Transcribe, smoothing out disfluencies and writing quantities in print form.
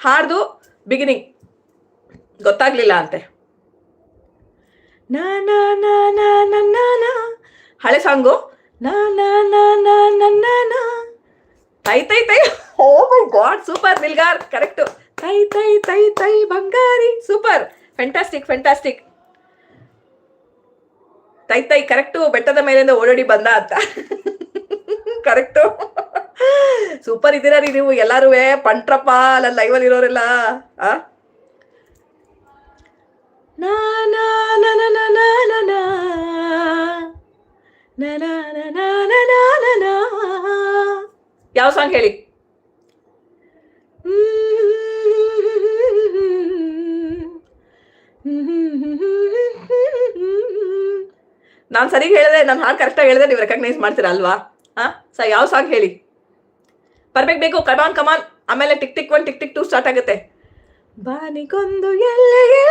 ಹಾಡ್ದು beginning ಗೊತ್ತಾಗ್ಲಿಲ್ಲ ಅಂತೆ. ನಾ ನಾ ನಾ ನಾ ನಾ ನಾ ಹಳೆ ಸಾಂಗು. ನಾ ನಾ ನಾ ನಾ ನಾ ನಾ ತೈ ತೈ ತೈ. ಓ ಮೈ ಗಾಡ್, ಸೂಪರ್ ನಿಲ್ಗಾರ್, ಕರೆಕ್ಟು. ತೈ ತೈ ತೈ ತೈ ಬಂಗಾರಿ, ಸೂಪರ್, ಫ್ಯಾಂಟಾಸ್ಟಿಕ್ ಫ್ಯಾಂಟಾಸ್ಟಿಕ್. ತೈ ತೈ ಕರೆಕ್ಟು, ಬೆಟ್ಟದ ಮೇಲಿಂದ ಓಡೋಡಿ ಬಂದ ಅಂತ. ಕರೆಕ್ಟು, ಸೂಪರ್ ಇದ್ದೀರಾ ರೀ ನೀವು ಎಲ್ಲಾರು, ಪಂಟ್ರಪ್ಪ ಅಲ್ಲ ಲೈವಲ್ಲಿ ಇರೋರೆಲ್ಲ. ನಾ ನಾ ನಾ ನಾ ನಾ ನಾ ನಾ ನಾ ನಾ ನಾ ನಾ ನಾ ನಾ. ಯಾವ ಸಾಂಗ್ ಹೇಳಿ? ನಾನು ಸರಿ ಹೇಳಿದೆ, ನಾನು ಹಾಡು ಕರೆಕ್ಟಾಗಿ ಹೇಳಿದೆ, ನೀವು ರೆಕಗ್ನೈಸ್ ಮಾಡ್ತೀರಾ ಅಲ್ವಾ? ಯಾವ ಸಾಂಗ್ ಹೇಳಿ? ಪರ್ಫೆಕ್ಟ್ ಬೇಕು, ಕಮಾನ್ ಕಮಾನ್. ಆಮೇಲೆ tick tick 1 tick tick 2 start ಆಗುತ್ತೆ. ಬಾನಿಗೊಂದು ಎಲ್ಲೆಗೆ